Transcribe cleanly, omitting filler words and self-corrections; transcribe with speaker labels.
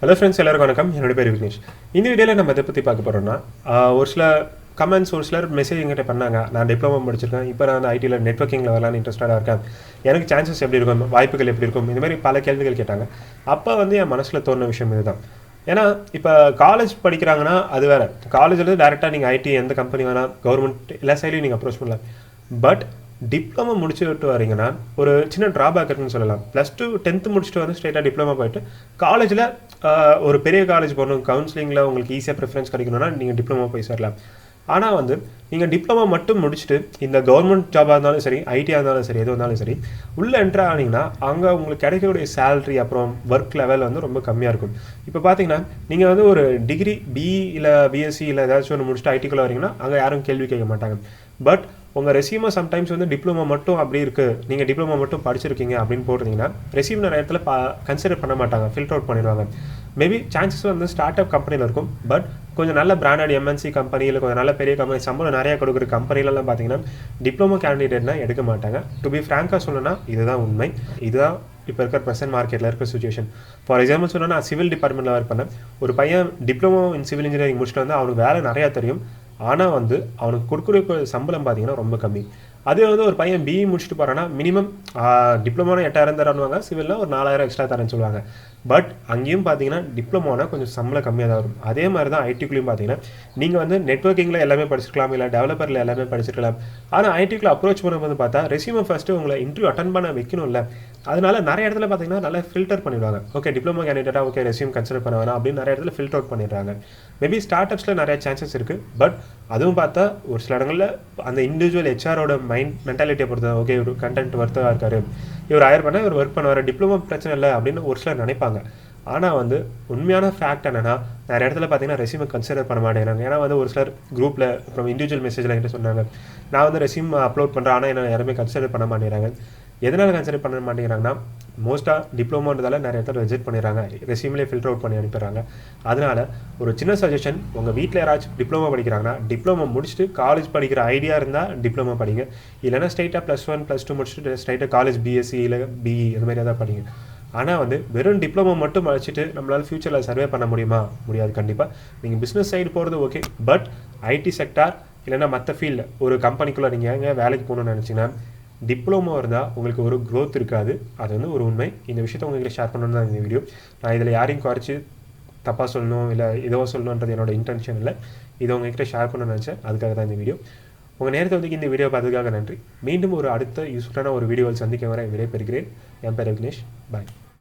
Speaker 1: Hello friends, எல்லாருக்கும் வணக்கம். என்னோட பேர் விக்னேஷ். இந்த வீடியோல நம்ம எதை பத்தி பார்க்க போறோம்னா ஒரு சில கமெண்ட்ஸ் ஒரு சிலர் மெசேஜ் என்கிட்ட பண்ணாங்க. நான் டிப்ளமோ முடிச்சிருக்கேன். இப்போ நான் வந்து ஐடில நெட்வொர்க்கிங்ல வரலாம்னு இன்ட்ரெஸ்டடா இருக்கேன். எனக்கு சான்சஸ் எப்படி இருக்கும்? வாய்ப்புகள் எப்படி இருக்கும்? இந்த மாதிரி பல கேள்விகள் கேட்டாங்க. அப்போ வந்து என் மனசுல தோணுன விஷயம் இதுதான். ஏன்னா இப்போ காலேஜ் படிக்கிறாங்கன்னா அது வேற. காலேஜ்ல டைரக்டா நீங்க ஐடி எந்த கம்பெனி வேணா கவர்மெண்ட் எல்லா சைட்லயும் நீங்க அப்ரோச் பண்ணலாம். பட் டிப்ளமோ முடிச்சுட்டு வரீங்கன்னா ஒரு சின்ன ட்ராபேக் இருக்குன்னு சொல்லலாம். +2 10th முடிச்சுட்டு வந்து ஸ்ட்ரெயிட்டாக டிப்ளமோ போயிட்டு காலேஜில் ஒரு பெரிய காலேஜ் போகணும், கவுன்சிலிங்கில் உங்களுக்கு ஈஸியாக ப்ரிஃபரன்ஸ் கிடைக்கணும்னா நீங்கள் டிப்ளமோ போய் சேரலாம். ஆனால் வந்து நீங்கள் டிப்ளமோ மட்டும் முடிச்சுட்டு இந்த கவர்மெண்ட் ஜாபாக இருந்தாலும் சரி, ஐடியாக இருந்தாலும் சரி, எது இருந்தாலும் சரி, உள்ளே என்ட்ரு ஆனீங்கன்னா அங்கே உங்களுக்கு கிடைக்கக்கூடிய சேலரி அப்புறம் ஒர்க் லெவல் வந்து ரொம்ப கம்மியாக இருக்கும். இப்போ பார்த்தீங்கன்னா நீங்கள் வந்து ஒரு டிகிரி பிஇ இல்லை பிஎஸ்சி இல்லை ஏதாச்சும் ஒன்று முடிச்சுட்டு ஐடிக்குள்ளே வரீங்கன்னா அங்கே யாரும் கேள்வி கேட்க மாட்டாங்க. பட் உங்கள் ரெசியூமை சம்டைம்ஸ் வந்து டிப்ளமோ மட்டும் அப்படி இருக்குது, நீங்கள் டிப்ளமோ மட்டும் படிச்சிருக்கீங்க அப்படின்னு போட்டிருந்தீங்கன்னா ரெசியூம் நிறைய இடத்துல கன்சிடர் பண்ண மாட்டாங்க, ஃபில்டர் அவுட் பண்ணிடுவாங்க. மேபி சான்சஸ் வந்து ஸ்டார்ட் அப் கம்பெனியில் இருக்கும். பட் கொஞ்சம் நல்ல பிராண்டட் எம்என்சி கம்பெனி இல்லை கொஞ்சம் நல்ல பெரிய கம்பெனி சம்பளம் நிறையா கொடுக்குற கம்பெனிலலாம் பார்த்தீங்கன்னா டிப்ளமோ கேண்டிடேட்னா எடுக்க மாட்டாங்க. டு பி ஃப்ராங்காக சொல்லணும்னா இதுதான் உண்மை. இதுதான் இப்போ இருக்கிற ப்ரெசென்ட் மார்க்கெட்டில் இருக்கிற சுச்சுவேஷன். ஃபார் எக்ஸாம்பிள் சொன்னால் நான் சிவில் டிபார்ட்மெண்ட்டில் ஒர்க் பண்ணேன். ஒரு பையன் டிப்ளமோ இன் சிவில் இன்ஜினியரிங் முடிச்சுட்டு வந்து அவனுக்கு வேலை நிறையா தெரியும். ஆனால் வந்து அவனுக்கு கொடுக்குற சம்பளம் பார்த்தீங்கன்னா ரொம்ப கம்மி. அதே வந்து ஒரு பையன் பிஇ முடிச்சுட்டு போகிறான்னா மினிமம் டிப்ளமோனா 8,000 தரணுவாங்க, சிவில்னா ஒரு 4,000 எக்ஸ்ட்ரா தரேன்னு சொல்லுவாங்க. பட் அங்கேயும் பார்த்தீங்கன்னா டிப்ளமோனா கொஞ்சம் சம்பளம் கம்மியாக தான் வரும். அதே மாதிரி தான் ஐடிக்குள்ளேயும் பார்த்தீங்கன்னா நீங்கள் வந்து நெட்வொர்க்கிங்கில் எல்லாமே படிச்சிருக்கலாம், இல்லை டெவலப்பரில் எல்லாமே படிச்சிருக்கலாம். ஆனால் ஐடிக்குள்ள அப்ரோச் பண்ணும்போது பார்த்தா ரெசியூமை ஃபஸ்ட்டு உங்களை இன்டர்வியூ அட்டன் பண்ண வைக்கணும்ல. அதனால நிறைய இடத்துல பார்த்தீங்கன்னா நல்லா ஃபில்டர் பண்ணிடுவாங்க. ஓகே டிப்ளமோ கேண்டிடேட்டாக ஓகே ரெசியூம் கன்சிடர் பண்ண வேணாம் அப்படின்னு நிறைய இடத்துல ஃபில்டர் அவுட் பண்ணிடுறாங்க. மேபி ஸ்டார்ட் அப்ஸில் நிறைய சான்சஸ் இருக்குது. பட் அதுவும் பார்த்தா ஒரு சில இடங்களில் அந்த இண்டிவிஜுவல் ஹெச்ஆரோட மென்டாலிட்டியை பொறுத்த ஓகே இவர் கண்டென்ட் ஒர்த்தாக இருக்காரு, இவர் ஹயர் பண்ணால் இவர் ஒர்க் பண்ணுவார், டிப்ளமோ பிரச்சனை இல்லை அப்படின்னு ஒரு சிலர் நினைப்பாங்க. ஆனால் வந்து உண்மையான ஃபேக்ட் என்னன்னா நிறைய இடத்துல பார்த்தீங்கன்னா ரெசியூமை கன்சிடர் பண்ண மாட்டேங்கிறாங்க. ஏன்னா வந்து ஒரு சிலர் குரூப்பில் அப்புறம் இண்டிவிஜுவல் மெசேஜில் என்கிட்ட சொன்னாங்க, நான் வந்து ரெசியூம் அப்லோட் பண்ணுறேன் ஆனால் என்ன யாருமே கன்சிடர் பண்ண மாட்டேங்கிறாங்க. எதனால் கன்சிடர் பண்ண மாட்டேங்கிறாங்கன்னா மோஸ்ட்டாக டிப்ளமோன்றதால நிறைய இடத்துல ரிஜெக்ட் பண்ணிடுறாங்க, ரெசியூம்லேயே ஃபில்டர் அவுட் பண்ணி அனுப்பிடுறாங்க. அதனால் ஒரு சின்ன சஜஷன், உங்கள் வீட்டில் யாராச்சும் டிப்ளமோ படிக்கிறாங்கன்னா டிப்ளமோ முடிச்சுட்டு காலேஜ் படிக்கிற ஐடியா இருந்தால் டிப்ளமோ படிங்க. இல்லைனா ஸ்ட்ரைட்டாக +1 +2 முடிச்சுட்டு ஸ்ட்ரைட்டாக காலேஜ் பிஎஸ்சி இல்லை பிஇ இந்த மாதிரி தான் படிங்க. ஆனால் வந்து வெறும் டிப்ளமோ மட்டும் படிச்சுட்டு நம்மளால் ஃபியூச்சரில் சர்வே பண்ண முடியுமா? முடியாது கண்டிப்பாக. நீங்கள் பிஸ்னஸ் சைடு போகிறது ஓகே, பட் ஐடி செக்டார் இல்லைனா மற்ற ஃபீல்டு ஒரு கம்பெனிக்குள்ளே நீங்கள் எங்கே வேலைக்கு போகணுன்னு நினச்சிங்கன்னா டிப்ளமோ இருந்தால் உங்களுக்கு ஒரு க்ரோத் இருக்காது. அது வந்து ஒரு உண்மை. இந்த விஷயத்தை உங்கள்கிட்ட ஷேர் பண்ணணுன்னு தான் இந்த வீடியோ. நான் இதில் யாரையும் குறைச்சி தப்பாக சொல்லணும் இல்லை ஏதோ சொல்லணுன்றது என்னோட இன்டென்ஷன் இல்லை. இதை உங்கள்கிட்ட ஷேர் பண்ணணும்னு நினச்சேன், அதுக்காக தான் இந்த வீடியோ. உங்கள் நேரத்தை வந்து இந்த வீடியோ பார்த்ததுக்காக நன்றி. மீண்டும் ஒரு அடுத்த யூஸ்ஃபுல்லான ஒரு வீடியோவில் சந்திக்க வர விடைபெறுகிறேன். என் பேர் விக்னேஷ். பாய்.